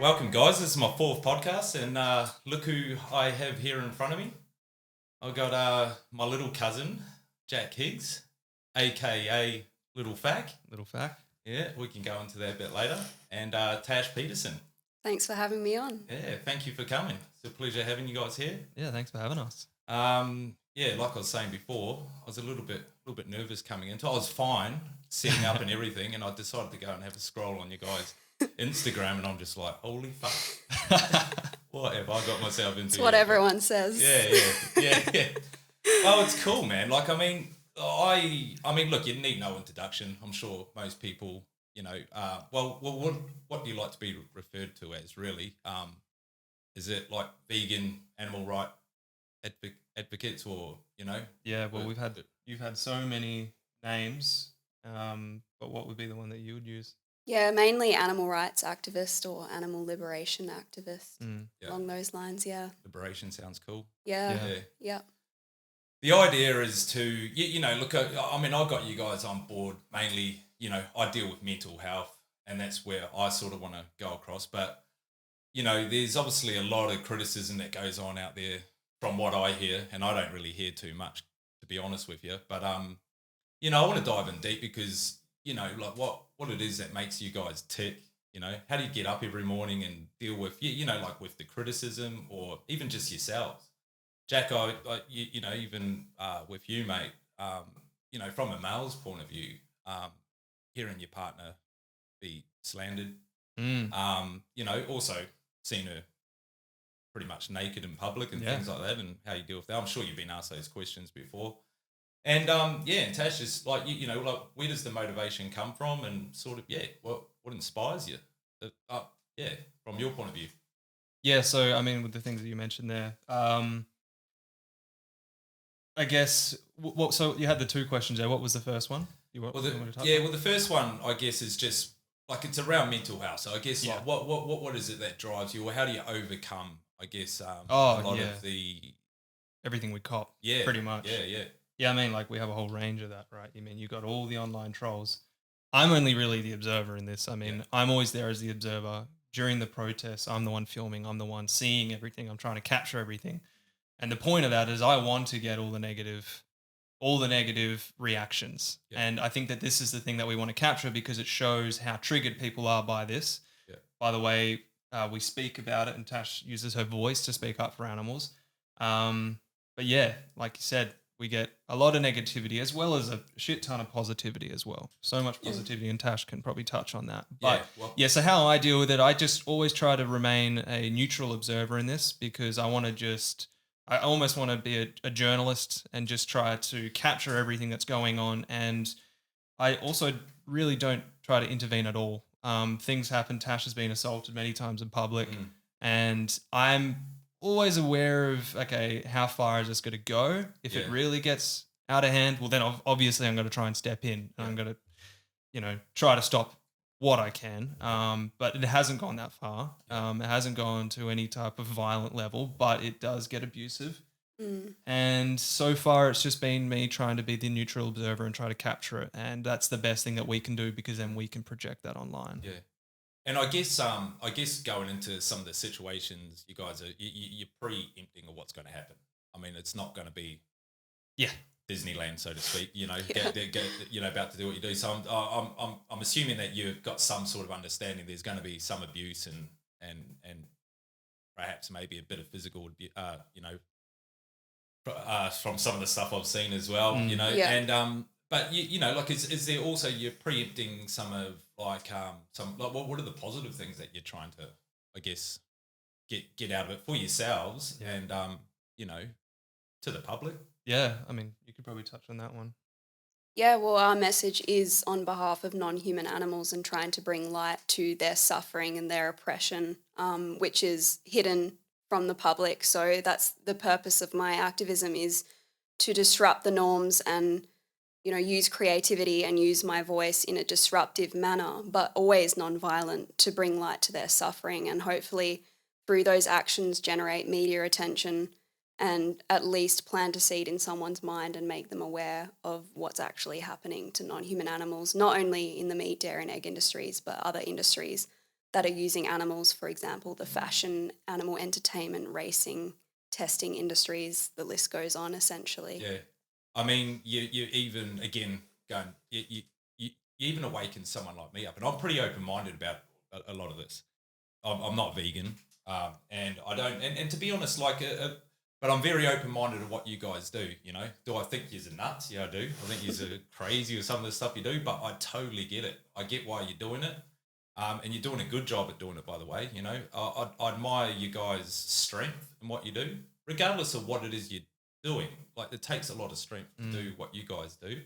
Welcome, guys. This is my fourth podcast, and look who I have here in front of me. I've got my little cousin, Jack Higgs, aka Little Fack. Little Fack. Yeah, we can go into that a bit later. And Tash Peterson. Thanks for having me on. Yeah, thank you for coming. It's a pleasure having you guys here. Yeah, thanks for having us. Yeah, like I was saying before, I was a little bit nervous coming into. I was fine setting up and everything, and I decided to go and have a scroll on you guys' Instagram, and I'm just like, holy fuck, what have I got myself into? It's what everyone says. Yeah. Oh, it's cool, man. Like, I mean, look, you need no introduction. I'm sure most people, what do you like to be referred to as, really? Is it like vegan, animal right advocates, or Yeah, well, you've had so many names, but what would be the one that you would use? Yeah, mainly animal rights activist or animal liberation activist, Yeah. along those lines, yeah. Liberation sounds cool. Yeah. Yeah. The idea is to, look, I mean, I got you guys on board mainly, I deal with mental health, and that's where I sort of want to go across. But, there's obviously a lot of criticism that goes on out there from what I hear, and I don't really hear too much, to be honest with you. But, I want to dive in deep because, like what it is that makes you guys tick. How do you get up every morning and deal with, like with the criticism or even just yourselves? Jack, even with you, mate, from a male's point of view, hearing your partner be slandered, also seeing her pretty much naked in public and things like that, and how you deal with that. I'm sure you've been asked those questions before. And and Tash, is like, like, where does the motivation come from, and sort of, what inspires you? From your point of view. Yeah, so I mean, with the things that you mentioned there, I guess. So you had the two questions there. What was the first one? The first one, I guess, is just like, it's around mental health. So I guess like what is it that drives you, or how do you overcome? I guess a lot of the everything we cop. Yeah, pretty much. Yeah. Yeah, I mean, like, we have a whole range of that, right? I mean, you got all the online trolls. I'm only really the observer in this. I mean, I'm always there as the observer. During the protests, I'm the one filming. I'm the one seeing everything. I'm trying to capture everything. And the point of that is I want to get all the negative reactions. Yeah. And I think that this is the thing that we want to capture because it shows how triggered people are by this. Yeah. By the way, we speak about it, and Tash uses her voice to speak up for animals. But yeah, like you said, we get a lot of negativity as well as a shit ton of positivity as well. So much positivity, and Tash can probably touch on that. But so how I deal with it, I just always try to remain a neutral observer in this because I almost want to be a journalist and just try to capture everything that's going on. And I also really don't try to intervene at all. Things happen. Tash has been assaulted many times in public, and I'm always aware of, okay, how far is this going to go? If it really gets out of hand, well, then obviously I'm going to try and step in, and I'm going to, try to stop what I can. But it hasn't gone that far. It hasn't gone to any type of violent level, but it does get abusive. And so far it's just been me trying to be the neutral observer and try to capture it. And that's the best thing that we can do, because then we can project that online. Yeah. And I guess going into some of the situations, you guys you're preempting of what's going to happen. I mean, it's not going to be Disneyland, so to speak. About to do what you do. So I'm assuming that you've got some sort of understanding. There's going to be some abuse and perhaps maybe a bit of physical, from some of the stuff I've seen as well. And but like, is there also, you're preempting some of like what are the positive things that you're trying to, I guess, get out of it for yourselves and to the public? Yeah, I mean, you could probably touch on that one. Yeah, well, our message is on behalf of non-human animals and trying to bring light to their suffering and their oppression, which is hidden from the public. So that's the purpose of my activism, is to disrupt the norms and use creativity and use my voice in a disruptive manner, but always non-violent, to bring light to their suffering, and hopefully through those actions generate media attention and at least plant a seed in someone's mind and make them aware of what's actually happening to non-human animals, not only in the meat, dairy and egg industries, but other industries that are using animals, for example, the fashion, animal entertainment, racing, testing industries, the list goes on essentially. Yeah. I mean, you even, again, you even awaken someone like me up. And I'm pretty open-minded about a lot of this. I'm not vegan, and I don't, and to be honest, but I'm very open-minded to what you guys do, you know. Do I think you're nuts? Yeah, I do. I think you're crazy with some of the stuff you do, but I totally get it. I get why you're doing it. And you're doing a good job at doing it, by the way. You know, I admire you guys' strength in what you do, regardless of what it is you're doing. Like, it takes a lot of strength to do what you guys do.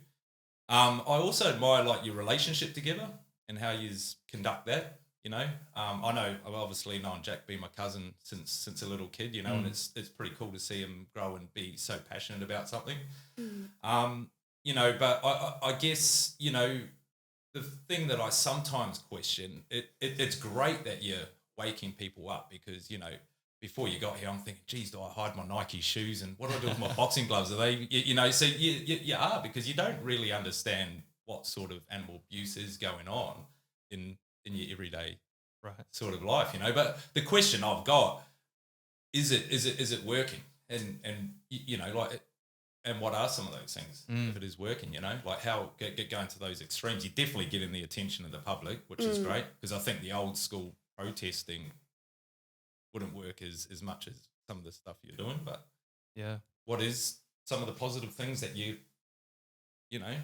I also admire like your relationship together and how you conduct that. You know, I know I've obviously known Jack being my cousin since a little kid. You know, and it's pretty cool to see him grow and be so passionate about something. You know, but I guess, you know, the thing that I sometimes question, it's great that you're waking people up, because, you know, before you got here, I'm thinking, geez, do I hide my Nike shoes, and what do I do with my boxing gloves? Are they, you know, so you are, because you don't really understand what sort of animal abuse is going on in your everyday sort of life, you know. But the question I've got is it working? And you know, like, and what are some of those things if it is working, you know? Like, how get going to those extremes? You're definitely getting the attention of the public, which is great, because I think the old school protesting wouldn't work as much as some of the stuff you're doing. But yeah, what is some of the positive things that you know,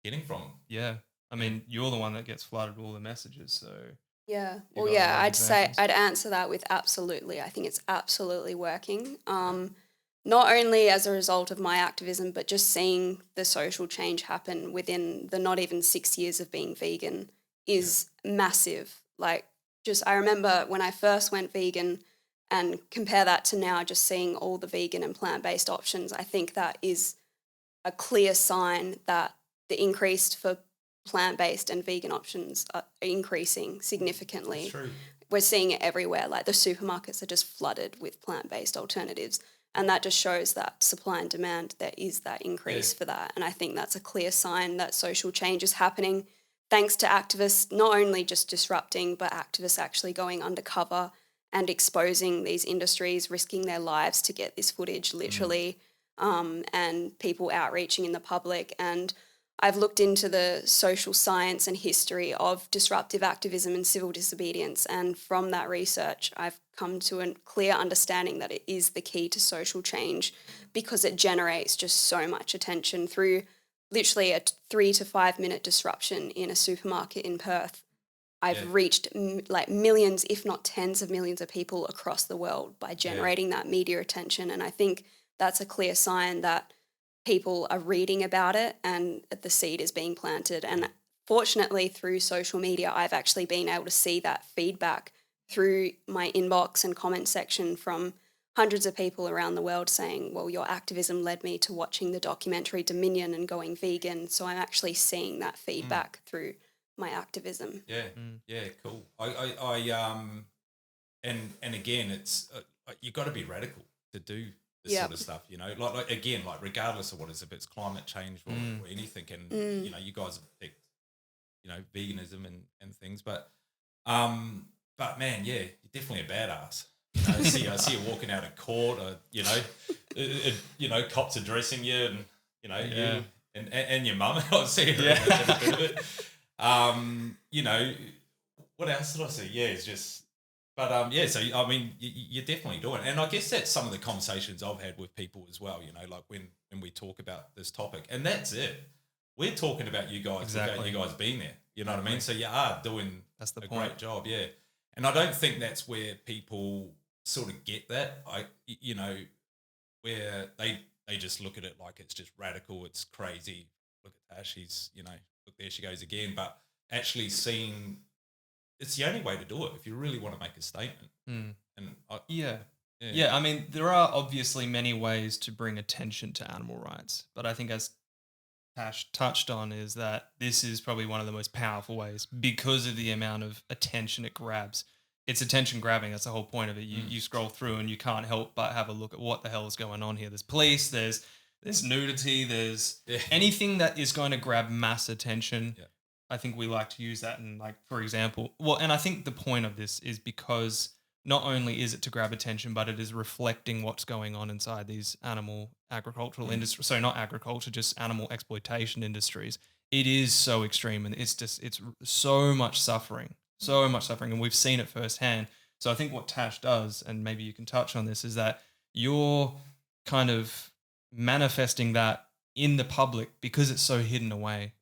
getting from? Yeah, I mean, you're the one that gets flooded with all the messages, so Yeah. Well, yeah, I'd answer that with absolutely. I think it's absolutely working. Not only as a result of my activism, but just seeing the social change happen within the not even 6 years of being vegan is massive. Like, just, I remember when I first went vegan, and compare that to now, just seeing all the vegan and plant-based options, I think that is a clear sign that the increase for plant-based and vegan options are increasing significantly. That's true. We're seeing it everywhere. Like, the supermarkets are just flooded with plant-based alternatives. And that just shows that supply and demand, there is that increase for that. And I think that's a clear sign that social change is happening thanks to activists, not only just disrupting, but activists actually going undercover and exposing these industries, risking their lives to get this footage, literally, and people outreaching in the public. And I've looked into the social science and history of disruptive activism and civil disobedience, and from that research, I've come to a clear understanding that it is the key to social change, because it generates just so much attention through literally a 3 to 5 minute disruption in a supermarket in Perth. I've reached like millions, if not tens of millions of people across the world by generating that media attention, and I think that's a clear sign that people are reading about it and the seed is being planted. And fortunately, through social media, I've actually been able to see that feedback through my inbox and comment section from hundreds of people around the world saying, well, your activism led me to watching the documentary Dominion and going vegan. So I'm actually seeing that feedback through my activism. Yeah, cool. And again, it's you got to be radical to do this sort of stuff, you know, like again, like regardless of what it's, if it's climate change or anything, and you know, you guys have picked, you know, veganism and things, but man, yeah, you're definitely a badass. You know, I see you walking out of court, or you know, cops addressing you, and you know, you and your mum. I see her in a bit of it. You know, what else did I see? Yeah, it's just. But so I mean, you're definitely doing it, and I guess that's some of the conversations I've had with people as well. You know, like when we talk about this topic, and that's it. We're talking about you guys, about you guys being there. You know what I mean? So you are doing great job, yeah. And I don't think that's where people sort of get that. You know, where they just look at it like it's just radical, it's crazy. Look at Tash, she's, you know, look, there she goes again. But actually seeing. It's the only way to do it if you really want to make a statement. And I mean, there are obviously many ways to bring attention to animal rights, but I think as Tash touched on is that this is probably one of the most powerful ways because of the amount of attention it grabs. It's attention grabbing. That's the whole point of it. You scroll through and you can't help but have a look at what the hell is going on here. There's police, there's nudity, there's anything that is going to grab mass attention. I think we like to use that and like, for example, well, and I think the point of this is because not only is it to grab attention, but it is reflecting what's going on inside these animal agricultural industries. So not agriculture, just animal exploitation industries. It is so extreme and it's so much suffering, so much suffering. And we've seen it firsthand. So I think what Tash does, and maybe you can touch on this, is that you're kind of manifesting that in the public because it's so hidden away.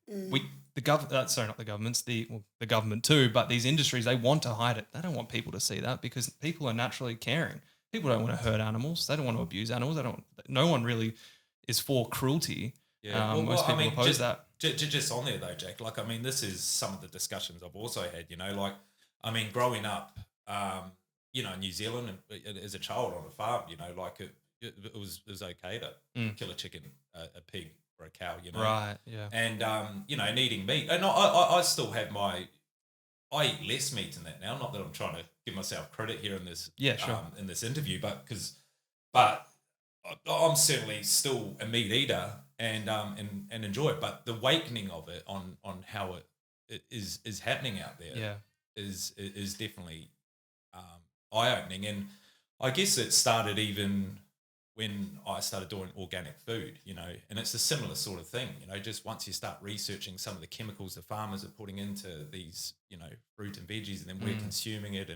The government, sorry, not the governments, the government too, but these industries, they want to hide it. They don't want people to see that because people are naturally caring. People don't want to hurt animals. They don't want to abuse animals. No one really is for cruelty. Yeah, Most people oppose that. Just on there though, Jack. Like, I mean, this is some of the discussions I've also had. You know, like, I mean, growing up, you know, in New Zealand and as a child on a farm, you know, like it was okay to kill a chicken, a pig, or a cow, you know. Right, yeah. And, you know, and eating meat. And I still have I eat less meat than that now. Not that I'm trying to give myself credit here in this in this interview, but I'm certainly still a meat eater and enjoy it. But the awakening of it on how it is happening out there is definitely eye-opening. And I guess it started even when I started doing organic food, you know, and it's a similar sort of thing, you know, just once you start researching some of the chemicals the farmers are putting into these, you know, fruit and veggies, and then we're consuming it.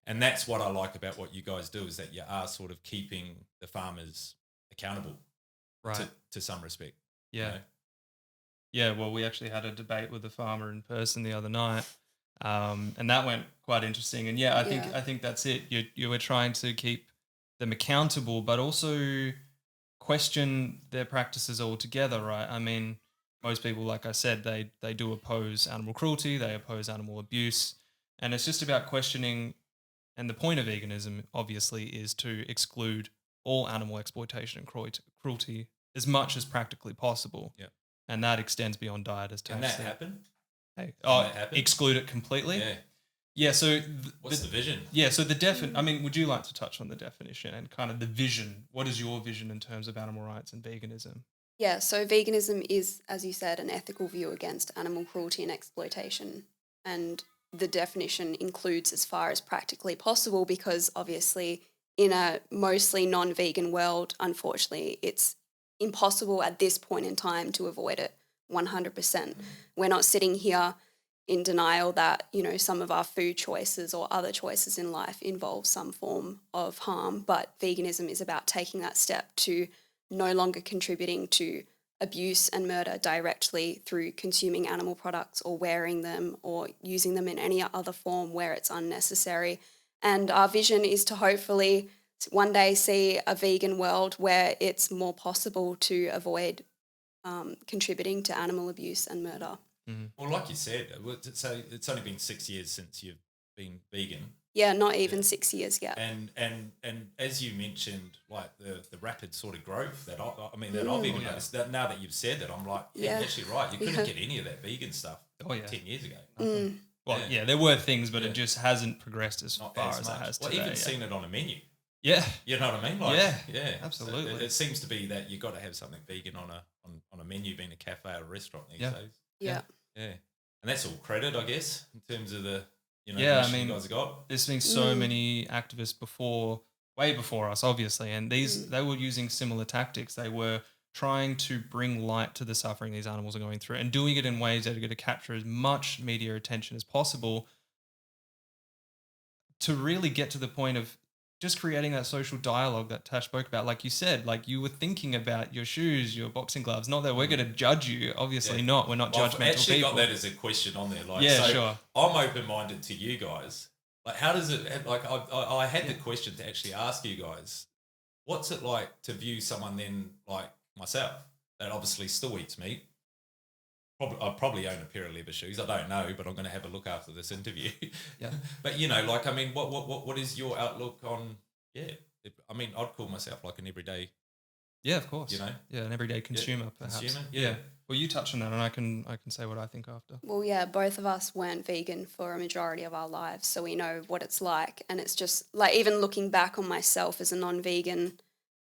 And that's what I like about what you guys do, is that you are sort of keeping the farmers accountable to some respect. Yeah. You know? Yeah, well, we actually had a debate with a farmer in person the other night, and that went quite interesting. And I think that's it. You were trying to keep them accountable, but also question their practices altogether, right? I mean, most people, like I said, they do oppose animal cruelty, they oppose animal abuse, and it's just about questioning. And the point of veganism, obviously, is to exclude all animal exploitation and cruelty as much as practically possible. Yeah, and that extends beyond diet, as Tash Can that said. happen? Hey, Can that happen? exclude it completely. Yeah. Yeah, so What's the vision? Yeah, so I mean, would you like to touch on the definition and kind of the vision? What is your vision in terms of animal rights and veganism? Yeah, so veganism is, as you said, an ethical view against animal cruelty and exploitation. And the definition includes as far as practically possible, because obviously in a mostly non-vegan world, unfortunately, it's impossible at this point in time to avoid it 100%. We're not sitting here in denial that, you know, some of our food choices or other choices in life involve some form of harm, but veganism is about taking that step to no longer contributing to abuse and murder directly through consuming animal products or wearing them or using them in any other form where it's unnecessary. And our vision is to hopefully one day see a vegan world where it's more possible to avoid contributing to animal abuse and murder. Well, like you said, so it's only been 6 years since you've been vegan. Yeah, not even 6 years yet. And as you mentioned, like the rapid sort of growth that I've even noticed, that now that you've said that, I'm like, you're actually right. You couldn't get any of that vegan stuff 10 years ago. Well, there were things, but it just hasn't progressed as far as it has today. Well, even seen it on a menu. Yeah. You know what I mean? Like, yeah, absolutely. So it seems to be that you've got to have something vegan on a menu, being a cafe or a restaurant these days. Yeah. Yeah. And that's all credit, I guess, in terms of the, you know, I mission mean, you guys got. There's been so many activists way before us, obviously, and they were using similar tactics. They were trying to bring light to the suffering these animals are going through and doing it in ways that are going to capture as much media attention as possible to really get to the point of just creating that social dialogue that Tash spoke about. Like you said, like you were thinking about your shoes, your boxing gloves. Not that we're going to judge you. Obviously not. We're not judgmental people. I've actually got that as a question on there. Like, sure. I'm open-minded to you guys. Like, how does it, like, I had the question to actually ask you guys, what's it like to view someone then like myself that obviously still eats meat? I probably own a pair of leather shoes. I don't know, but I'm going to have a look after this interview. Yeah. But, you know, like, I mean, what is your outlook on, I mean, I'd call myself like an everyday. Yeah, of course. You know? Yeah, an everyday consumer, perhaps. Consumer? Yeah. Well, you touch on that and I can say what I think after. Well, yeah, both of us weren't vegan for a majority of our lives, so we know what it's like. And it's just, like, even looking back on myself as a non-vegan,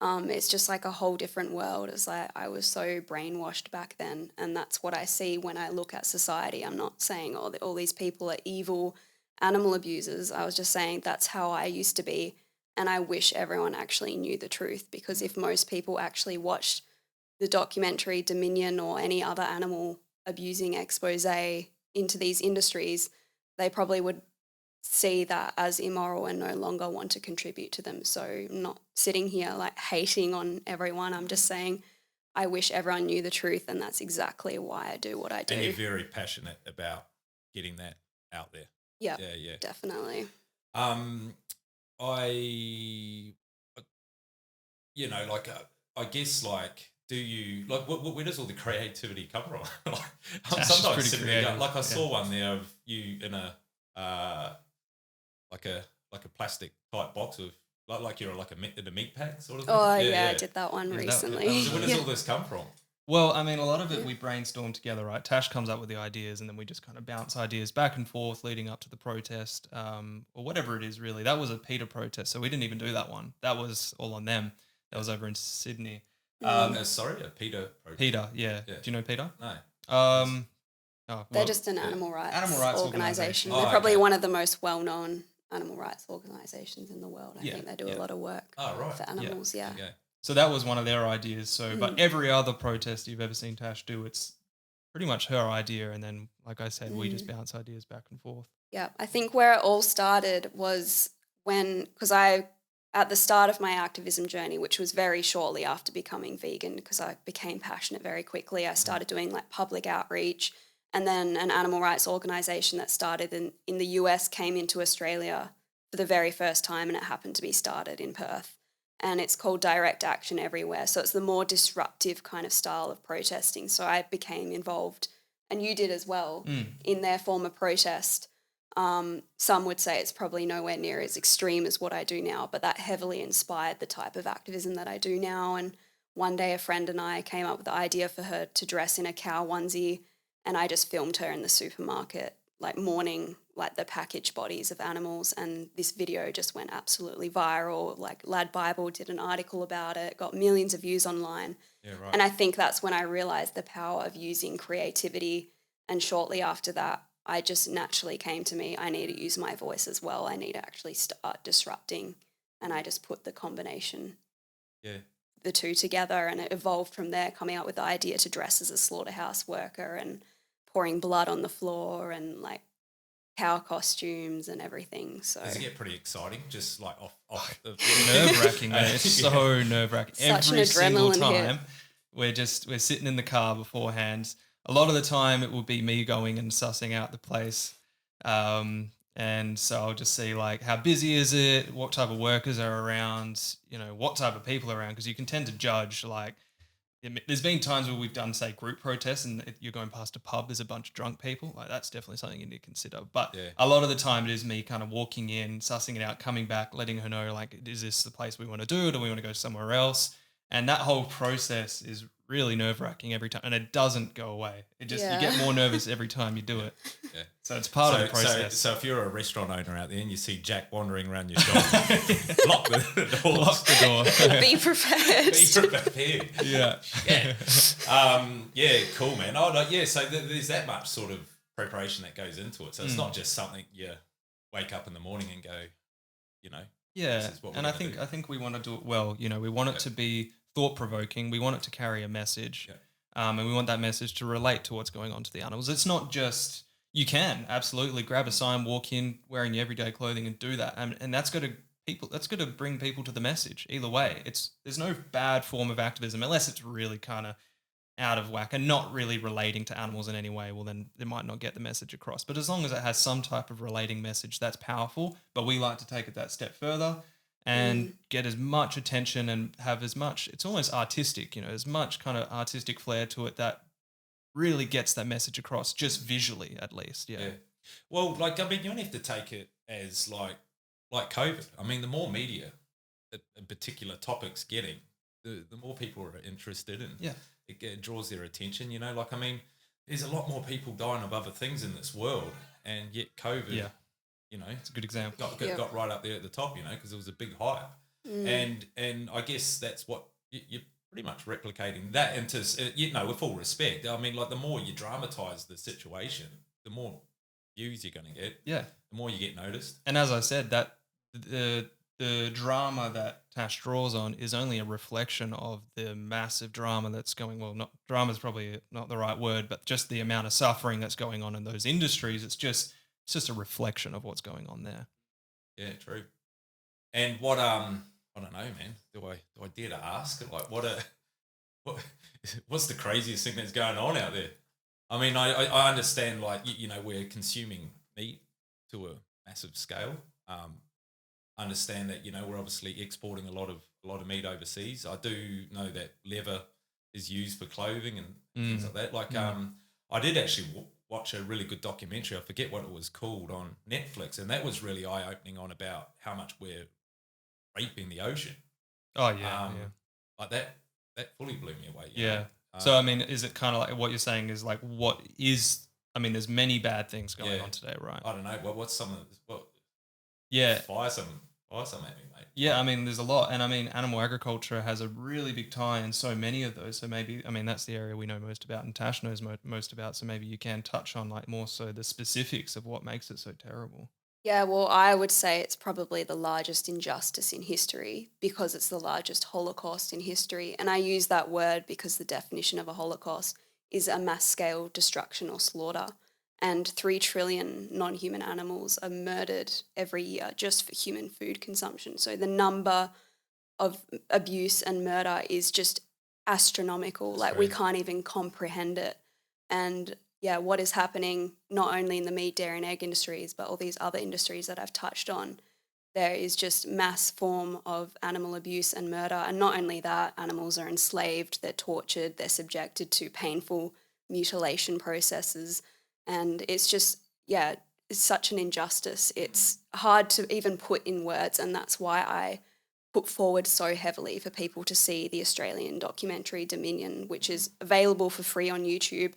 It's just like a whole different world. It's like I was so brainwashed back then, and that's what I see when I look at society. I'm not saying all these people are evil animal abusers. I was just saying that's how I used to be, and I wish everyone actually knew the truth, because if most people actually watched the documentary Dominion or any other animal abusing expose into these industries, they probably would see that as immoral and no longer want to contribute to them. So I'm not sitting here like hating on everyone. I'm just saying I wish everyone knew the truth, and that's exactly why I do what I do. And you're very passionate about getting that out there. Yeah, yeah, definitely. I guess like, do you like where does all the creativity come from? Like, I'm Tash is sometimes pretty sitting there, creative, like I saw one there of you in a like a plastic type box of like you're like in a meat pack sort of thing. Oh yeah, I did that one Yeah, recently. So where does all this come from? Well, I mean, a lot of it we brainstorm together, right? Tash comes up with the ideas, and then we just kind of bounce ideas back and forth leading up to the protest, or whatever it is, really. That was a PETA protest, so we didn't even do that one. That was all on them. That was over in Sydney. Sorry, a PETA protest. PETA, yeah. Do you know PETA? No. They're just an animal rights organisation. They're probably one of the most well-known animal rights organisations in the world. I think they do a lot of work for animals, Okay. So that was one of their ideas. So, but every other protest you've ever seen Tash do, it's pretty much her idea. And then, like I said, we just bounce ideas back and forth. Yeah, I think where it all started was because at the start of my activism journey, which was very shortly after becoming vegan, because I became passionate very quickly, I started doing like public outreach, and then an animal rights organisation that started in the US came into Australia for the very first time, and it happened to be started in Perth. And it's called Direct Action Everywhere. So it's the more disruptive kind of style of protesting. So I became involved, and you did as well, in their form of protest. Some would say it's probably nowhere near as extreme as what I do now, but that heavily inspired the type of activism that I do now. And one day a friend and I came up with the idea for her to dress in a cow onesie, and I just filmed her in the supermarket, like mourning like the packaged bodies of animals, and this video just went absolutely viral. Like Lad Bible did an article about it, got millions of views online. Yeah, right. And I think that's when I realised the power of using creativity, and shortly after that I just naturally came to me, I need to use my voice as well. I need to actually start disrupting, and I just put the combination, the two together, and it evolved from there, coming up with the idea to dress as a slaughterhouse worker and pouring blood on the floor and like cow costumes and everything. So does it get pretty exciting? Just like off the nerve-wracking, man. It's so nerve-wracking. Such Every an single adrenaline time we're sitting in the car beforehand. A lot of the time it will be me going and sussing out the place. And so I'll just see like how busy is it, what type of workers are around, what type of people are around, because you can tend to judge like, there's been times where we've done, say, group protests, and you're going past a pub, there's a bunch of drunk people. Like, that's definitely something you need to consider. But a lot of the time it is me kind of walking in, sussing it out, coming back, letting her know, like, is this the place we want to do, or do we want to go somewhere else? And that whole process is really nerve-wracking every time, and it doesn't go away. It just you get more nervous every time you do it. Yeah. So it's part of the process. So if you're a restaurant owner out there and you see Jack wandering around your shop, lock the door. Lock the door. Be prepared. Be prepared. Yeah, cool, man. So there's that much sort of preparation that goes into it. So it's not just something you wake up in the morning and go, Yeah, and I think we want to do it well. We want it to be thought-provoking. We want it to carry a message, and we want that message to relate to what's going on to the animals. It's not just, you can absolutely grab a sign, walk in wearing your everyday clothing and do that, and that's going to bring people to the message. Either way, there's no bad form of activism unless it's really kind of out of whack and not really relating to animals in any way. Well, then it might not get the message across. But as long as it has some type of relating message, that's powerful. But we like to take it that step further and get as much attention and have as much, it's almost artistic, as much kind of artistic flair to it that really gets that message across, just visually at least. Yeah. Well, you only have to take it as like COVID. I mean, the more media a particular topic's getting, the more people are interested in. Yeah. It draws their attention, there's a lot more people dying of other things in this world, and yet COVID, it's a good example. Got right up there at the top, because it was a big hype. And I guess that's what you're pretty much replicating that into, with all respect. I mean, like the more you dramatize the situation, the more views you're going to get. Yeah. The more you get noticed. And as I said, that the drama that Tash draws on is only a reflection of the massive drama that's going. Well, not drama is probably not the right word, but just the amount of suffering that's going on in those industries. It's just a reflection of what's going on there. Yeah, true. And what I don't know, man. Do I dare to ask? Like, what's the craziest thing that's going on out there? I mean, I understand, like, we're consuming meat to a massive scale. Understand that we're obviously exporting a lot of meat overseas. I do know that leather is used for clothing and things like that. Like, I did actually watch a really good documentary. I forget what it was called, on Netflix, and that was really eye opening on about how much we're raping the ocean. Oh yeah, like that fully blew me away. Yeah. So I mean, is it kind of like what you're saying is like what is? I mean, there's many bad things going on today, right? I don't know. Well, what's some of what? Yeah. Fire some at me, mate. Yeah, I mean, there's a lot, and I mean, animal agriculture has a really big tie in so many of those. So maybe, I mean, that's the area we know most about, and Tash knows most about. So maybe you can touch on like more so the specifics of what makes it so terrible. Yeah, well, I would say it's probably the largest injustice in history because it's the largest Holocaust in history. And I use that word because the definition of a Holocaust is a mass scale destruction or slaughter. And 3 trillion non-human animals are murdered every year just for human food consumption. So the number of abuse and murder is just astronomical. Like, we can't even comprehend it. And yeah, what is happening not only in the meat, dairy and egg industries, but all these other industries that I've touched on, there is just mass form of animal abuse and murder. And not only that, animals are enslaved, they're tortured, they're subjected to painful mutilation processes. And it's just, yeah, it's such an injustice. It's hard to even put in words, and that's why I put forward so heavily for people to see the Australian documentary Dominion, which is available for free on YouTube,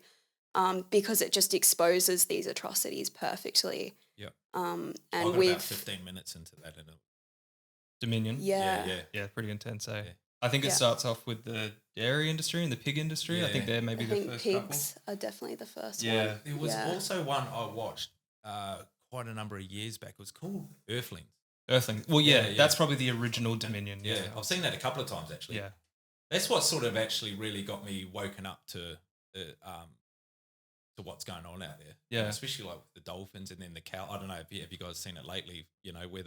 because it just exposes these atrocities perfectly. Yeah. And I got we've about 15 minutes into that. Dominion. Yeah. Yeah, pretty intense, eh? Yeah. I think it starts off with the dairy industry and the pig industry. Yeah. I think they're maybe the first pigs couple. are definitely the first Yeah. one. There was also one I watched quite a number of years back. It was called Earthlings. Earthling. Well, yeah, that's probably the original Dominion. Yeah, I've seen that a couple of times actually. Yeah. That's what sort of actually really got me woken up to what's going on out there. Yeah. Especially like the dolphins and then the cow. I don't know if you guys seen it lately, where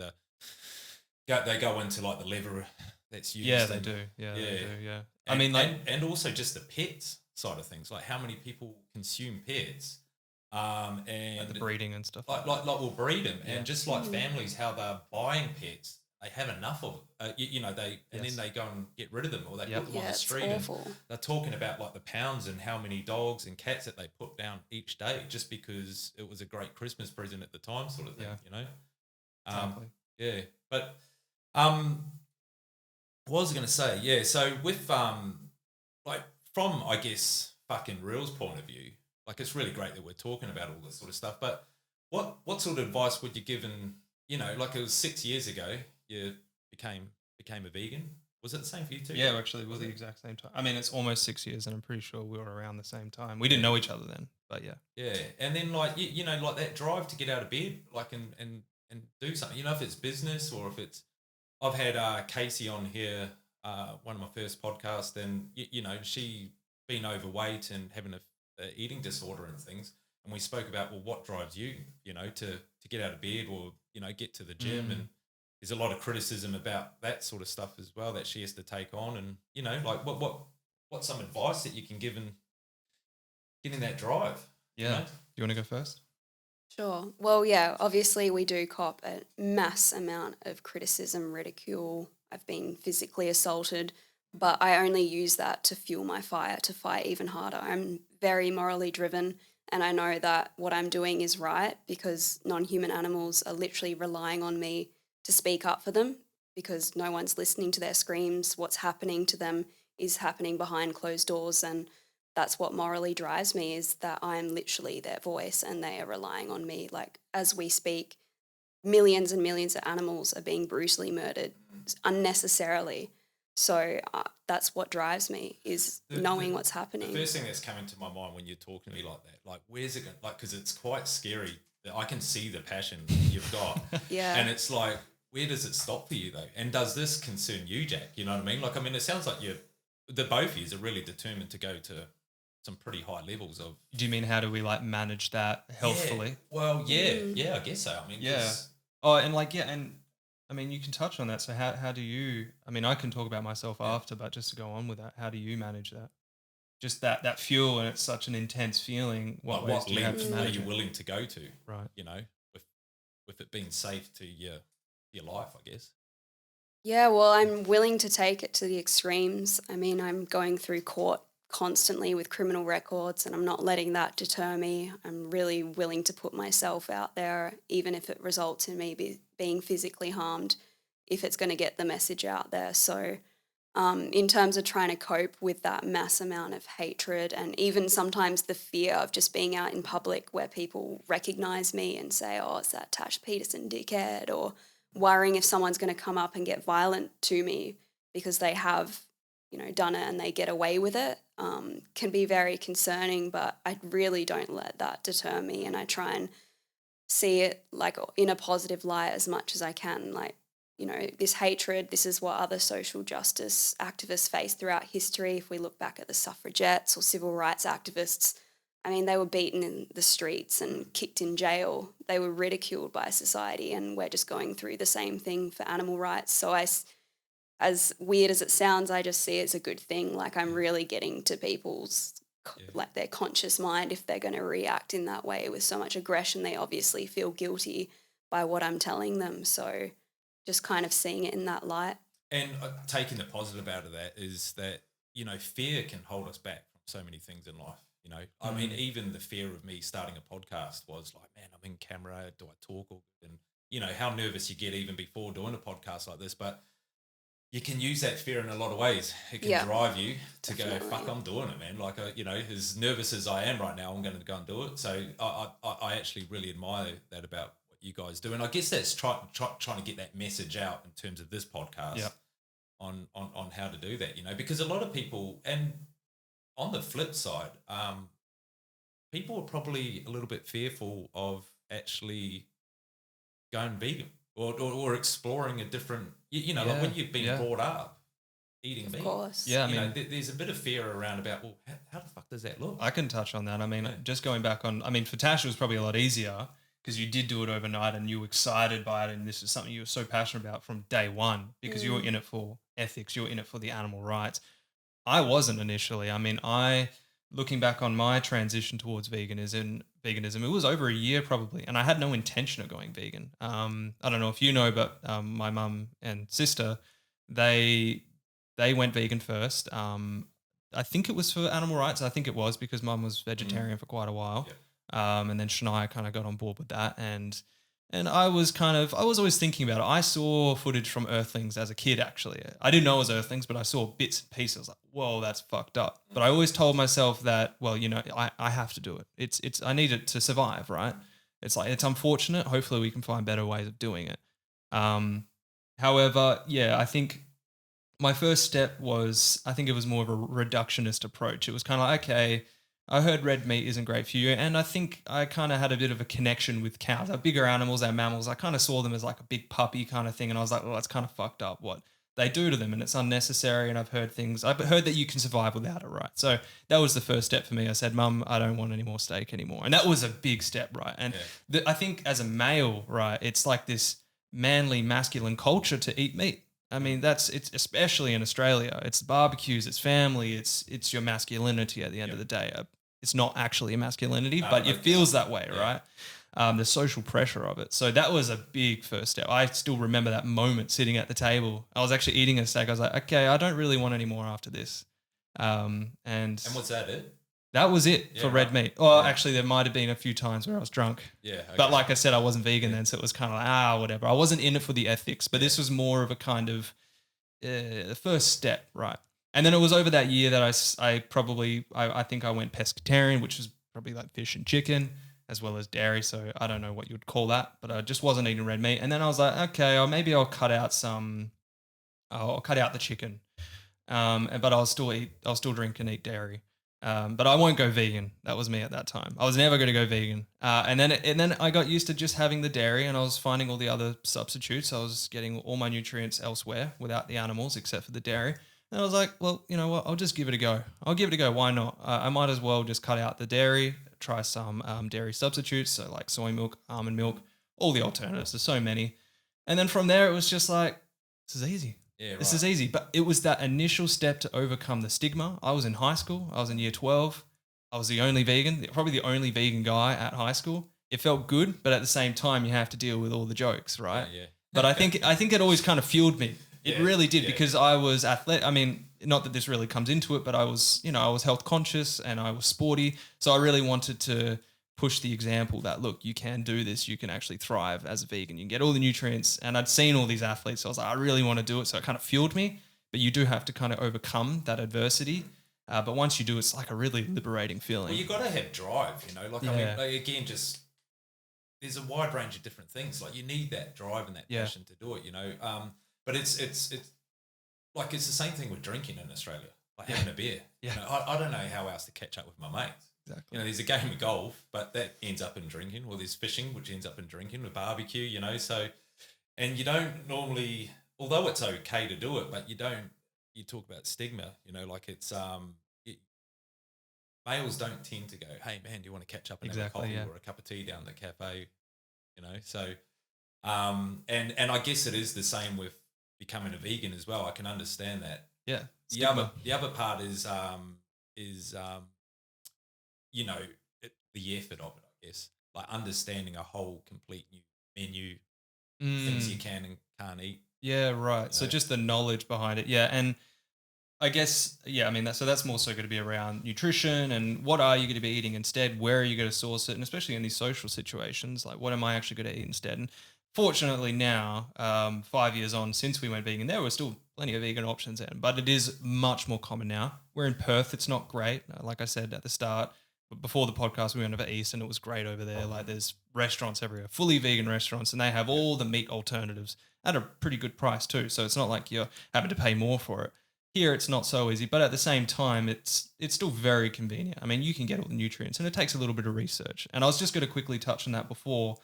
they go into like the lever that's used. Yeah, they do. Yeah, they do. Yeah. And, I mean, like, and also just the pets side of things, like how many people consume pets, and like the breeding and stuff. like we'll breed them, and just like families, how they're buying pets, they have enough of it. And then they go and get rid of them, or they put them on the street. It's and awful. they're talking about like the pounds and how many dogs and cats that they put down each day just because it was a great Christmas present at the time, sort of thing. Exactly. Yeah, but what was I going to say? Yeah, so with like from I guess fucking real's point of view, like it's really great that we're talking about all this sort of stuff. But what sort of advice would you give? And like it was 6 years ago, you became a vegan. Was it the same for you too? Yeah, actually, it was the exact same time. I mean, it's almost 6 years, and I'm pretty sure we were around the same time. We didn't know each other then, but yeah. Yeah, and then like like that drive to get out of bed, like and do something. If it's business or if it's. I've had Casey on here, one of my first podcasts, and she been overweight and having a eating disorder and things, and we spoke about what drives you, to get out of bed or get to the gym, and there's a lot of criticism about that sort of stuff as well that she has to take on, and like what's some advice that you can give in getting that drive? Yeah, do you want to go first? Sure. Well, yeah, obviously we do cop a mass amount of criticism, ridicule. I've been physically assaulted, but I only use that to fuel my fire, to fight even harder. I'm very morally driven, and I know that what I'm doing is right because non-human animals are literally relying on me to speak up for them because no one's listening to their screams. What's happening to them is happening behind closed doors, and that's what morally drives me, is that I'm literally their voice and they are relying on me. Like, as we speak, millions and millions of animals are being brutally murdered unnecessarily. So that's what drives me, is knowing what's happening. The first thing that's coming to my mind when you're talking to me like that, like, where's it going? Like, because it's quite scary. I can see the passion you've got. Yeah. And it's like, where does it stop for you though? And does this concern you, Jack? You know what I mean? Like, I mean, it sounds like the both of you are really determined to go to some pretty high levels of. Do you mean how do we like manage that healthfully? Yeah. Well, yeah, I guess so. I mean, yeah. Oh, and like, yeah, and I mean, you can touch on that. So how do you, I mean, I can talk about myself after, but just to go on with that, how do you manage that? Just that fuel, and it's such an intense feeling. What ways do you have to manage are you willing to go to? Right. You know, with it being safe to your life, I guess. Yeah, well, I'm willing to take it to the extremes. I mean, I'm going through court constantly with criminal records, and I'm not letting that deter me. I'm really willing to put myself out there, even if it results in me being physically harmed, if it's going to get the message out there. So in terms of trying to cope with that mass amount of hatred, and even sometimes the fear of just being out in public where people recognise me and say, oh, it's that Tash Peterson dickhead, or worrying if someone's going to come up and get violent to me because they have, done it and they get away with it, can be very concerning. But I really don't let that deter me, and I try and see it like in a positive light as much as I can. Like, this hatred, this is what other social justice activists face throughout history. If we look back at the suffragettes or civil rights activists, I mean, they were beaten in the streets and kicked in jail. They were ridiculed by society, and we're just going through the same thing for animal rights. So as weird as it sounds, I just see it as a good thing. Like, I'm really getting to people's, like, their conscious mind. If they're going to react in that way with so much aggression, they obviously feel guilty by what I'm telling them. So just kind of seeing it in that light. And taking the positive out of that is that, fear can hold us back from so many things in life. I mean, even the fear of me starting a podcast was like, man, I'm in camera. Do I talk? And, how nervous you get even before doing a podcast like this. But you can use that fear in a lot of ways. It can drive you to go, fuck, I'm doing it, man. Like, as nervous as I am right now, I'm going to go and do it. So I actually really admire that about what you guys do. And I guess that's trying to get that message out in terms of this podcast on how to do that, because a lot of people, and on the flip side, people are probably a little bit fearful of actually going vegan or exploring a different, like when you've been brought up eating vegan. Of course. Yeah, I mean, there's a bit of fear around about, well, how the fuck does that look? I can touch on that. I mean, just going back on, for Tash, it was probably a lot easier because you did do it overnight and you were excited by it, and this is something you were so passionate about from day one because you were in it for ethics, you were in it for the animal rights. I wasn't initially. I mean, looking back on my transition towards veganism, it was over a year probably, and I had no intention of going vegan. I don't know if you know, but my mum and sister, they went vegan first. I think it was for animal rights. I think it was because mum was vegetarian for quite a while. And then Shania kind of got on board with that, and I was always thinking about it. I saw footage from Earthlings as a kid, actually. I didn't know it was Earthlings, but I saw bits and pieces like, whoa, that's fucked up. But I always told myself that, well, I have to do it. I need it to survive, right? It's like, it's unfortunate. Hopefully we can find better ways of doing it. However, I think my first step was, I think it was more of a reductionist approach. It was kind of like, okay, I heard red meat isn't great for you. And I think I kind of had a bit of a connection with cows. Our bigger animals, our mammals, I kind of saw them as like a big puppy kind of thing. And I was like, well, that's kind of fucked up what they do to them, and it's unnecessary. And I've heard that you can survive without it, right? So that was the first step for me. I said, Mum, I don't want any more steak anymore. And that was a big step, right? And I think as a male, right, it's like this manly, masculine culture to eat meat. I mean, it's especially in Australia. It's barbecues, it's family, it's your masculinity at the end of the day. It's not actually a masculinity, but it feels that way, right? The social pressure of it. So that was a big first step. I still remember that moment sitting at the table. I was actually eating a steak. I was like, okay, I don't really want any more after this. And was that it? That was it for red meat. Well, actually, there might have been a few times where I was drunk. Yeah. Okay. But like I said, I wasn't vegan then, so it was kind of like, whatever. I wasn't in it for the ethics, but this was more of a kind of the first step, right? And then it was over that year that I think I went pescatarian, which was probably like fish and chicken as well as dairy. So I don't know what you would call that, but I just wasn't eating red meat. And then I was like, okay, maybe I'll cut out some I'll cut out the chicken. But I'll still drink and eat dairy. But I won't go vegan. That was me at that time. I was never going to go vegan. And then I got used to just having the dairy, and I was finding all the other substitutes. I was getting all my nutrients elsewhere without the animals, except for the dairy. And I was like, well, you know what? I'll just give it a go. I'll give it a go. Why not? I might as well just cut out the dairy, try some dairy substitutes, so like soy milk, almond milk, all the alternatives. There's so many. And then from there, it was just like, this is easy. Yeah, right. This is easy. But it was that initial step to overcome the stigma. I was in high school. I was in year 12. I was the only vegan, probably the only vegan guy at high school. It felt good, but at the same time, you have to deal with all the jokes, right? Yeah. But I think it always kind of fueled me. It really did, yeah. because I was athletic. I mean, not that this really comes into it, but I was health conscious and I was sporty. So I really wanted to push the example that, look, you can do this. You can actually thrive as a vegan. You can get all the nutrients. And I'd seen all these athletes. So I was like, I really want to do it. So it kind of fueled me. But you do have to kind of overcome that adversity. But once you do, it's like a really liberating feeling. Well, you got to have drive, you know. Like, I mean, like, again, just there's a wide range of different things. Like, you need that drive and that passion to do it, you know. But it's like, it's the same thing with drinking in Australia, like having a beer. Yeah. You know, I don't know how else to catch up with my mates. Exactly. You know, there's a game of golf, but that ends up in drinking. Or there's fishing, which ends up in drinking, with barbecue, you know. So, and you don't normally, although it's okay to do it, but you talk about stigma, you know, like it's, males don't tend to go, hey man, do you want to catch up and have a coffee or a cup of tea down the cafe, you know? So, and I guess it is the same with becoming a vegan as well. I can understand that. Yeah. The other part is you know, the effort of it, I guess, like understanding a whole complete new menu, things you can and can't eat. Yeah, right. You know? So just the knowledge behind it. Yeah. And I guess, I mean, that's more so going to be around nutrition and what are you going to be eating instead? Where are you going to source it? And especially in these social situations, like what am I actually going to eat instead? And fortunately now, 5 years on since we went vegan, there were still plenty of vegan options then, but it is much more common now. We're in Perth. It's not great. Like I said at the start, but before the podcast, we went over east and it was great over there. Like there's restaurants everywhere, fully vegan restaurants, and they have all the meat alternatives at a pretty good price too. So it's not like you're having to pay more for it. Here, it's not so easy, but at the same time, it's still very convenient. I mean, you can get all the nutrients, and it takes a little bit of research. And I was just going to quickly touch on that before.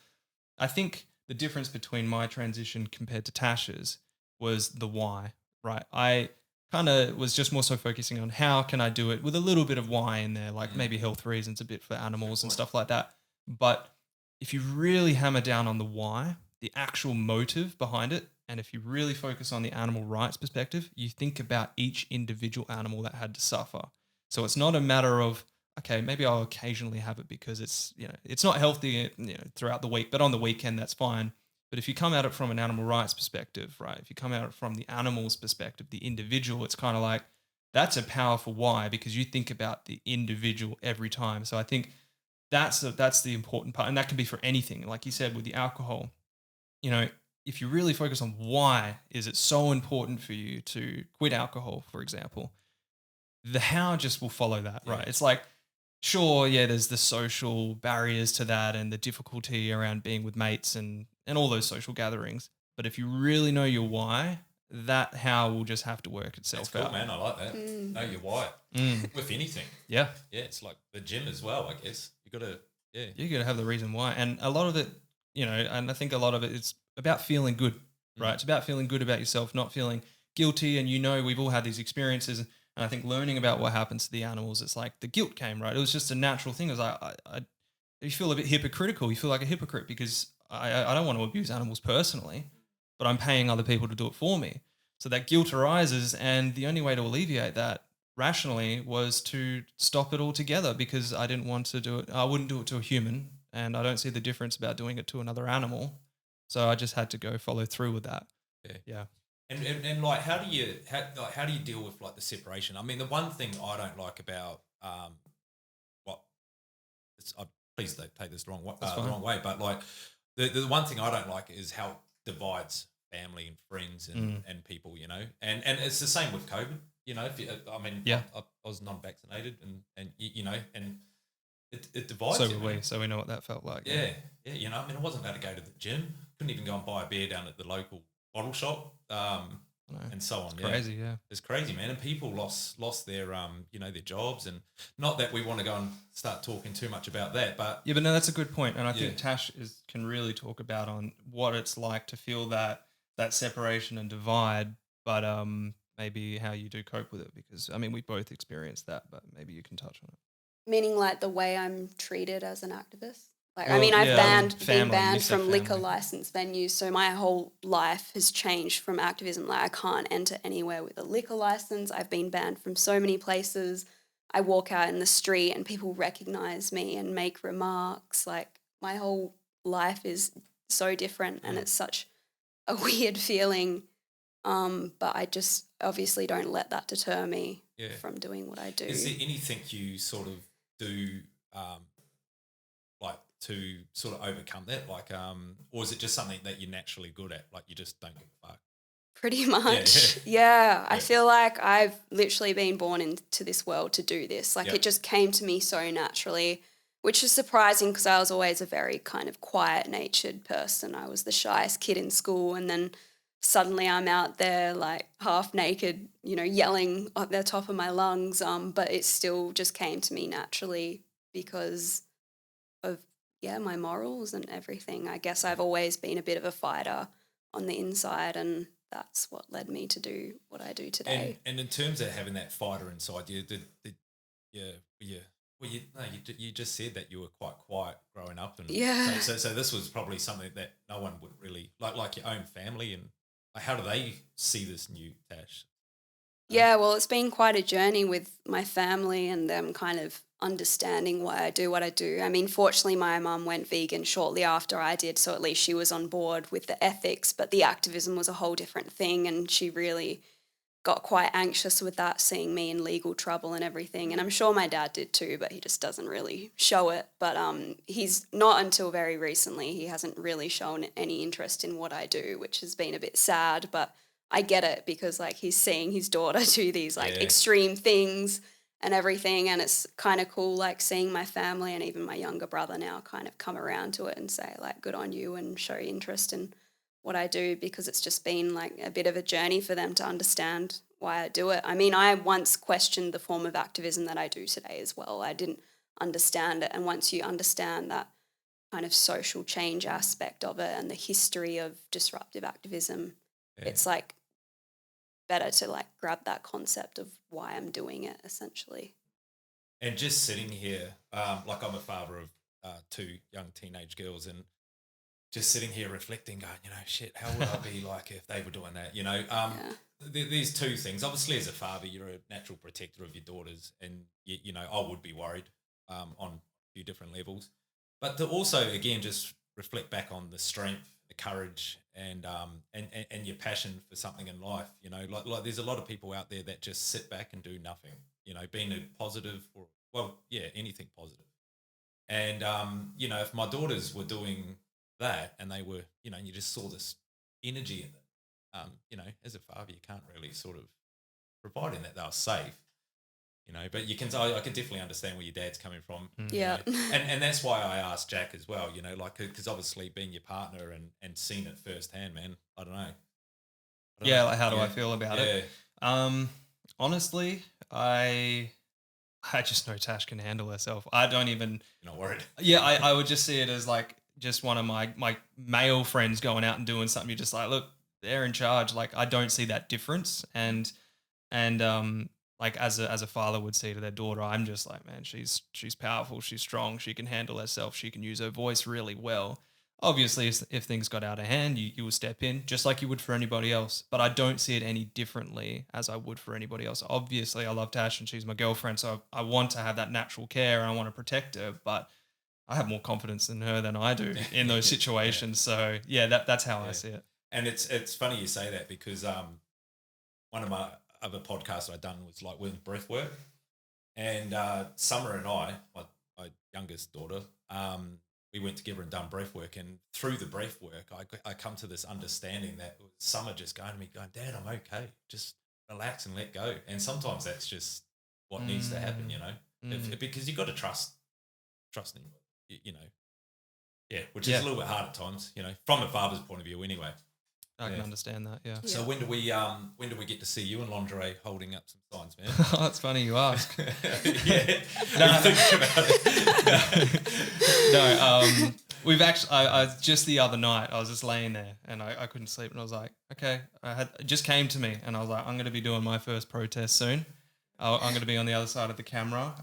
I think the difference between my transition compared to Tash's was the why, right? I kind of was just more so focusing on how can I do it with a little bit of why in there, like maybe health reasons, a bit for animals and stuff like that. But if you really hammer down on the why, the actual motive behind it, and if you really focus on the animal rights perspective, you think about each individual animal that had to suffer. So it's not a matter of, okay, maybe I'll occasionally have it because it's, it's not healthy, throughout the week, but on the weekend, that's fine. But if you come at it from an animal rights perspective, right? If you come at it from the animal's perspective, the individual, it's kind of like, that's a powerful why, because you think about the individual every time. So I think that's the important part. And that can be for anything. Like you said, with the alcohol, if you really focus on why is it so important for you to quit alcohol, for example, the how just will follow that, right? It's like, sure, there's the social barriers to that and the difficulty around being with mates and all those social gatherings. But if you really know your why, that how will just have to work itself out. That's cool, man. I like that. Know your why with anything. Yeah. Yeah, it's like the gym as well, I guess. You got to have the reason why. And a lot of it, and I think a lot of it is about feeling good, right? It's about feeling good about yourself, not feeling guilty. And we've all had these experiences. And I think learning about what happens to the animals, it's like the guilt came, right? It was just a natural thing. It was like, you feel a bit hypocritical. You feel like a hypocrite because I don't want to abuse animals personally, but I'm paying other people to do it for me. So that guilt arises. And the only way to alleviate that rationally was to stop it altogether because I didn't want to do it. I wouldn't do it to a human. And I don't see the difference about doing it to another animal. So I just had to follow through with that. Yeah. And like, how do you deal with like the separation? I mean, the one thing I don't like about please don't take this the wrong way, but like the one thing I don't like is how it divides family and friends and people, and it's the same with COVID. I was non-vaccinated and it divides. So were we. So we know what that felt like. Yeah. I wasn't allowed to go to the gym. Couldn't even go and buy a beer down at the local bottle shop. I and so on. It's crazy, yeah. It's crazy, man. And people lost their their jobs, and not that we want to go and start talking too much about that, but yeah, but no, that's a good point. And I think Tash can really talk about on what it's like to feel that separation and divide, but maybe how you do cope with it, because I mean we both experienced that, but maybe you can touch on it. Meaning like the way I'm treated as an activist? Like, Well, I mean, I've been You banned said from liquor family. license venues, so my whole life has changed from activism. Like, I can't enter anywhere with a liquor license. I've been banned from so many places. I walk out in the street and people recognize me and make remarks. Like, my whole life is so different, and it's such a weird feeling. But I just obviously don't let that deter me from doing what I do. Is there anything you sort of do like to sort of overcome that? Like, or is it just something that you're naturally good at? Like, you just don't give a fuck? Pretty much. Yeah. I feel like I've literally been born into this world to do this. Like, it just came to me so naturally, which is surprising because I was always a very kind of quiet-natured person. I was the shyest kid in school, and then suddenly I'm out there like half naked, yelling at the top of my lungs. But it still just came to me naturally because of, my morals and everything. I guess I've always been a bit of a fighter on the inside, and that's what led me to do what I do today. And in terms of having that fighter inside you, you just said that you were quite quiet growing up, and so this was probably something that no one would really like your own family. And how do they see this new Tash? Yeah, well, it's been quite a journey with my family and them kind of understanding why I do what I do. I mean, fortunately, my mum went vegan shortly after I did, so at least she was on board with the ethics, but the activism was a whole different thing, and she really got quite anxious with that, seeing me in legal trouble and everything. And I'm sure my dad did too, but he just doesn't really show it. But he's not, until very recently, he hasn't really shown any interest in what I do, which has been a bit sad, but I get it because like he's seeing his daughter do these like extreme things and everything, and it's kind of cool like seeing my family and even my younger brother now kind of come around to it and say like good on you and show interest in what I do, because it's just been like a bit of a journey for them to understand why I do it. I mean, I once questioned the form of activism that I do today as well. I didn't understand it, and once you understand that kind of social change aspect of it and the history of disruptive activism, it's like better to like grab that concept of why I'm doing it essentially. And just sitting here, like I'm a father of two young teenage girls, and just sitting here reflecting, going, shit, how would I be like if they were doing that? There's two things. Obviously, as a father, you're a natural protector of your daughters, and I would be worried on a few different levels. But to also, again, just reflect back on the strength, the courage, and your passion for something in life. Like there's a lot of people out there that just sit back and do nothing. Being a positive or anything positive. And if my daughters were doing that and they were, and you just saw this energy in them, as a father, you can't really sort of provide in that they were safe. But I can definitely understand where your dad's coming from. Yeah. And that's why I asked Jack as well, because obviously being your partner and seeing it firsthand, man, I don't know. Like how do I feel about it? Honestly, I just know Tash can handle herself. I don't even... You're not worried? Yeah, I would just see it as like just one of my male friends going out and doing something. You're just like, look, they're in charge. Like, I don't see that difference. And like as a father would say to their daughter, I'm just like, man, she's powerful, she's strong, she can handle herself, she can use her voice really well. Obviously, if things got out of hand, you will step in just like you would for anybody else. But I don't see it any differently as I would for anybody else. Obviously, I love Tash and she's my girlfriend, so I want to have that natural care and I want to protect her. But I have more confidence in her than I do in those situations. So yeah, that's how I see it. And it's funny you say that because one of my other podcasts I'd done was like with breath work, and Summer and I, my youngest daughter, we went together and done breath work, and through the breath work, I come to this understanding that Summer just going to me, going, Dad, I'm okay, just relax and let go. And sometimes that's just what needs to happen, because you got to trust him, which is a little bit hard at times, from a father's point of view anyway. I can understand that. Yeah. So when do we get to see you in lingerie holding up some signs, man? Oh, it's funny you ask. Yeah. No, thinking about it. No, we've actually. I just the other night I was just laying there and I couldn't sleep and I was like, okay, it just came to me and I was like, I'm going to be doing my first protest soon. I'm going to be on the other side of the camera.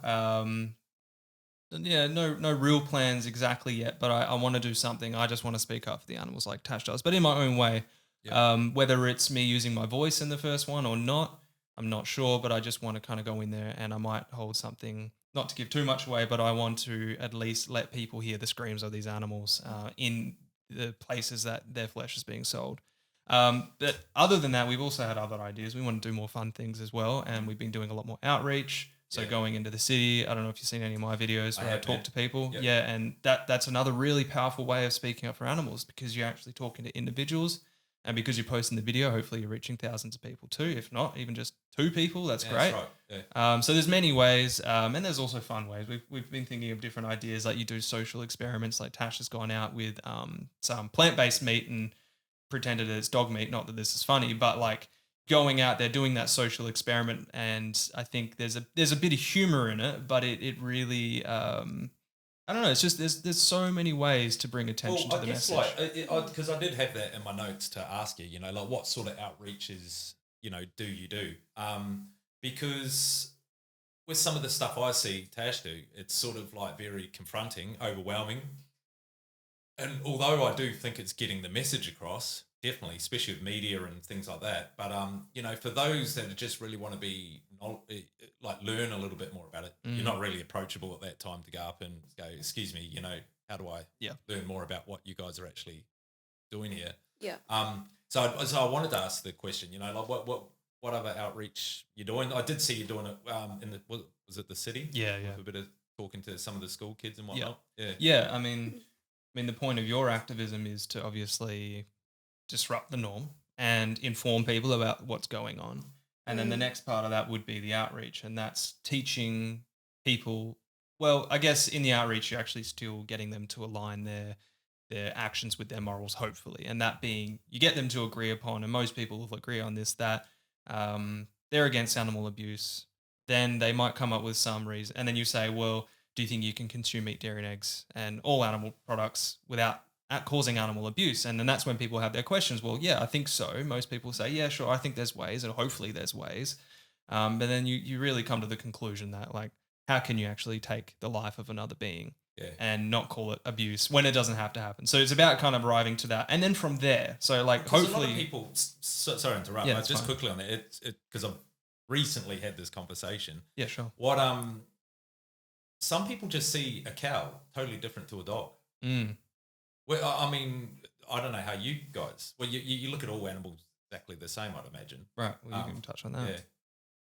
Yeah, no real plans exactly yet, but I want to do something. I just want to speak up for the animals like Tash does, but in my own way. Yep. Whether it's me using my voice in the first one or not, I'm not sure, but I just want to kind of go in there and I might hold something, not to give too much away, but I want to at least let people hear the screams of these animals in the places that their flesh is being sold. But other than that, we've also had other ideas. We want to do more fun things as well, and we've been doing a lot more outreach. So going into the city, I don't know if you've seen any of my videos where I talk to people. Yep. Yeah, and that's another really powerful way of speaking up for animals because you're actually talking to individuals. And because you're posting the video, hopefully you're reaching thousands of people too. If not, even just 2 people, that's great. That's right. Yeah. So there's many ways, and there's also fun ways. We've been thinking of different ideas, like you do social experiments. Like Tash has gone out with some plant-based meat and pretended it's dog meat. Not that this is funny, but like going out there doing that social experiment, and I think there's a bit of humor in it, but it really. I don't know. It's just there's so many ways to bring attention to the message. Because I did have that in my notes to ask you. You know, like what sort of outreaches do you do? Because with some of the stuff I see Tash do, it's sort of like very confronting, overwhelming. And although I do think it's getting the message across, definitely, especially with media and things like that. But for those that just really want to be learn a little bit more about it, you're not really approachable at that time to go up and go, excuse me, how do I learn more about what you guys are actually doing here? Yeah. So I wanted to ask the question, like what other outreach you're doing? I did see you doing it was it the city? Yeah. A bit of talking to some of the school kids and whatnot. Yeah. I mean, the point of your activism is to obviously disrupt the norm and inform people about what's going on. And then the next part of that would be the outreach, and that's teaching people. Well, I guess in the outreach, you're actually still getting them to align their actions with their morals, hopefully. And that being, you get them to agree upon, and most people will agree on this, that they're against animal abuse. Then they might come up with some reason. And then you say, well, do you think you can consume meat, dairy, and eggs and all animal products without causing animal abuse? And then that's when people have their questions. Well, yeah, I think so. Most people say, yeah, sure, I think there's ways, and hopefully there's ways. But then you really come to the conclusion that, like, how can you actually take the life of another being and not call it abuse when it doesn't have to happen? So it's about kind of arriving to that. And then from there, so like hopefully... a lot of people, sorry to interrupt, but just quickly on that, because I've recently had this conversation. Yeah, sure. Some people just see a cow totally different to a dog. Well, I mean, I don't know how you guys... Well, you look at all animals exactly the same, I'd imagine. Right. Well, you can touch on that.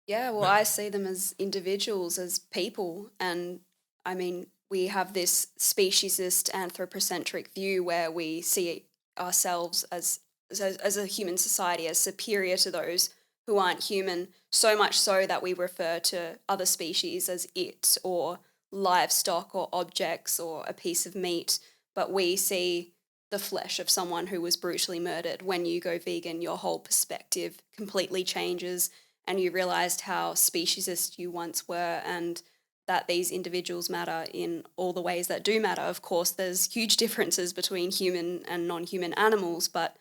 Yeah, well, I see them as individuals, as people. And, I mean, we have this speciesist anthropocentric view where we see ourselves as a human society as superior to those who aren't human, so much so that we refer to other species as it, or livestock, or objects, or a piece of meat. But we see the flesh of someone who was brutally murdered. When you go vegan, your whole perspective completely changes, and you realised how speciesist you once were, and that these individuals matter in all the ways that do matter. Of course, there's huge differences between human and non-human animals, but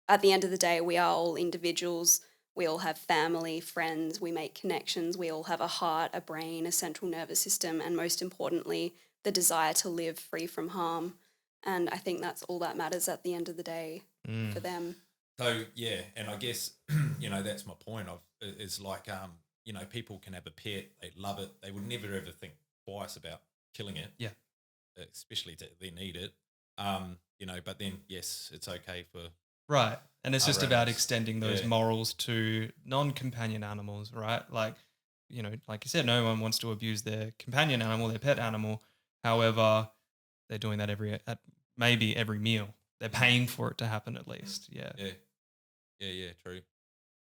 at the end of the day, we are all individuals. We all have family, friends, we make connections, we all have a heart, a brain, a central nervous system, and most importantly, the desire to live free from harm. And I think that's all that matters at the end of the day for them. So, yeah, and I guess, that's my point of, is like, people can have a pet, they love it, they would never ever think twice about killing it. Yeah. Especially they need it. But then, yes, it's okay for... Right. And it's just about extending those morals to non-companion animals, right? Like, like you said, no one wants to abuse their companion animal, their pet animal. However, they're doing that maybe every meal. They're paying for it to happen at least. Yeah. Yeah, true.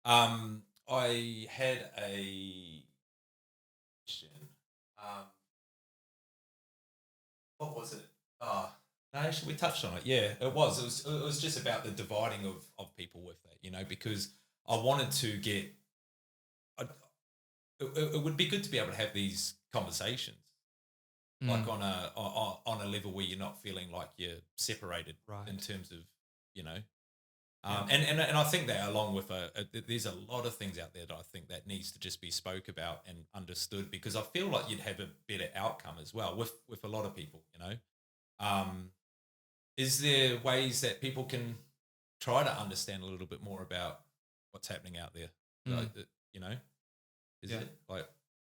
I had a question. What was it? No, Actually, we touched on it. Yeah, it was. It was just about the dividing of people with that, you know, because I wanted to get. It would be good to be able to have these conversations, like on a level where you're not feeling like you're separated in terms of, you know. And I think that along with there's a lot of things out there that I think that needs to just be spoke about and understood, because I feel like you'd have a better outcome as well with a lot of people, you know. Is there ways that people can try to understand a little bit more about what's happening out there? Like, you know, is it like?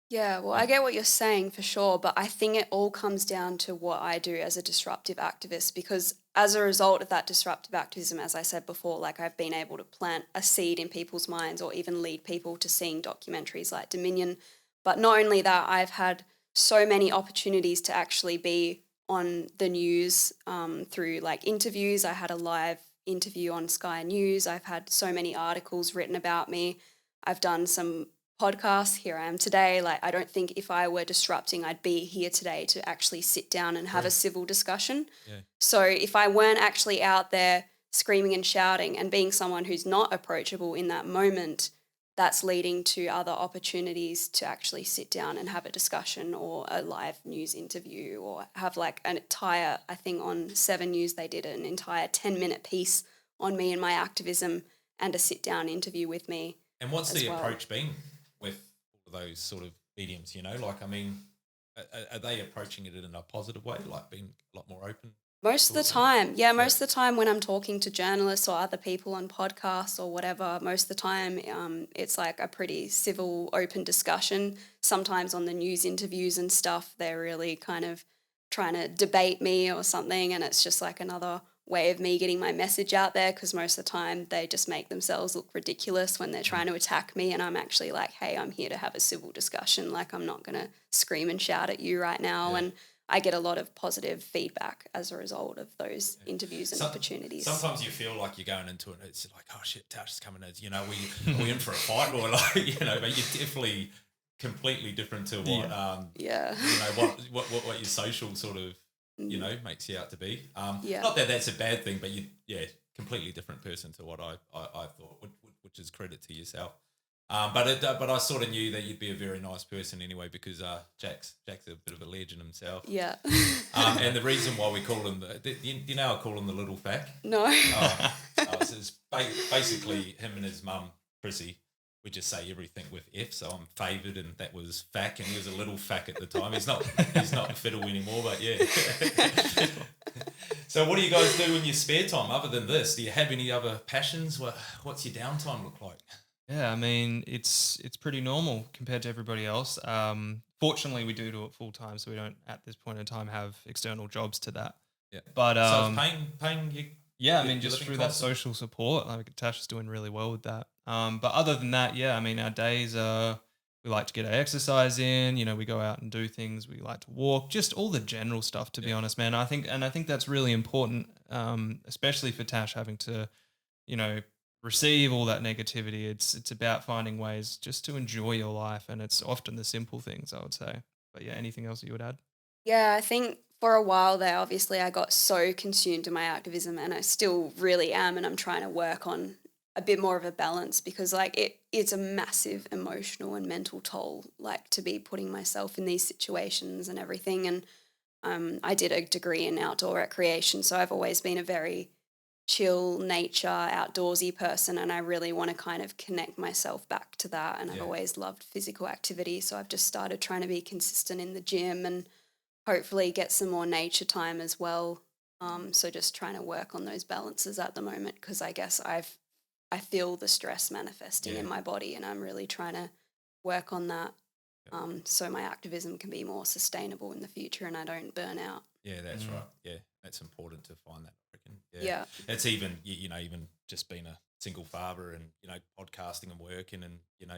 Yeah, well, I get what you're saying for sure, but I think it all comes down to what I do as a disruptive activist, because as a result of that disruptive activism, as I said before, like I've been able to plant a seed in people's minds or even lead people to seeing documentaries like Dominion. But not only that, I've had so many opportunities to actually be on the news through like interviews. I had a live interview on Sky News. I've had so many articles written about me. I've done some podcasts. Here I am today. Like, I don't think if I were disrupting, I'd be here today to actually sit down and have a civil discussion. Yeah. So if I weren't actually out there screaming and shouting and being someone who's not approachable in that moment, that's leading to other opportunities to actually sit down and have a discussion or a live news interview, or have like an entire, I think on 7 News, they did an entire 10-minute piece on me and my activism and a sit down interview with me. And what's the approach been with all those sort of mediums, you know? Like, I mean, are they approaching it in a positive way, like being a lot more open? Most of the time, most of the time when I'm talking to journalists or other people on podcasts or whatever, most of the time it's like a pretty civil, open discussion. Sometimes on the news interviews and stuff, they're really kind of trying to debate me or something, and it's just like another way of me getting my message out there, because most of the time they just make themselves look ridiculous when they're trying to attack me, and I'm actually like, hey, I'm here to have a civil discussion. Like, I'm not going to scream and shout at you right now. And I get a lot of positive feedback as a result of those interviews and opportunities. Sometimes you feel like you're going into it and it's like, oh shit, Tash is coming in, you know, we in for a fight, or like, you know, but you're definitely completely different to what you know, what your social sort of, you know, makes you out to be. Not that that's a bad thing, but completely different person to what I thought, which is credit to yourself. But I sort of knew that you'd be a very nice person anyway, because Jack's a bit of a legend himself. Yeah. And the reason why we call him you know, I call him the little fack. No. So it's basically him and his mum, Prissy. We just say everything with F, so I'm favoured, and that was fack, and he was a little fack at the time. He's not fiddle anymore, but yeah. So what do you guys do in your spare time other than this? Do you have any other passions? What's your downtime look like? Yeah, I mean, it's pretty normal compared to everybody else. Fortunately, we do it full time, so we don't at this point in time have external jobs to that. Yeah, but so it's paying you. Yeah, I mean, just through that social support, like Tash is doing really well with that. But other than that, yeah, I mean, our days we like to get our exercise in. You know, we go out and do things. We like to walk, just all the general stuff. To be honest, man, I think that's really important, especially for Tash having to, you know, receive all that negativity. It's about finding ways just to enjoy your life, and it's often the simple things, I would say. But yeah, anything else you would add? Yeah, I think for a while there, obviously I got so consumed in my activism, and I still really am, and I'm trying to work on a bit more of a balance, because like it's a massive emotional and mental toll, like to be putting myself in these situations and everything. And I did a degree in outdoor recreation, so I've always been a very chill, nature, outdoorsy person, and I really want to kind of connect myself back to that. And I've always loved physical activity, so I've just started trying to be consistent in the gym and hopefully get some more nature time as well. So just trying to work on those balances at the moment, because I guess I feel the stress manifesting in my body, and I'm really trying to work on that, so my activism can be more sustainable in the future and I don't burn out. Yeah, that's right. Yeah, that's important to find that. I reckon. Yeah. It's even, you know, even just being a single father and, you know, podcasting and working, and, you know,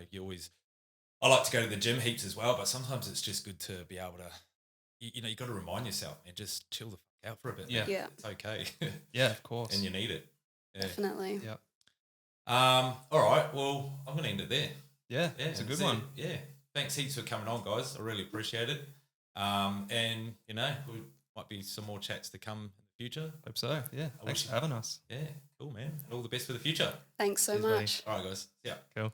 I like to go to the gym heaps as well, but sometimes it's just good to be able to, you know, you got to remind yourself, man, just chill the fuck out for a bit. Yeah. It's okay. Yeah, of course. And you need it. Yeah. Definitely. Yeah. All right. Well, I'm going to end it there. Yeah, it's a good one. Yeah. Thanks heaps for coming on, guys. I really appreciate it. And, you know, we might be some more chats to come in future. Hope so. Yeah. Thanks for having us. Yeah, cool, man. And all the best for the future. Thanks so Cheers, buddy. much. All right, guys. Yeah. Cool.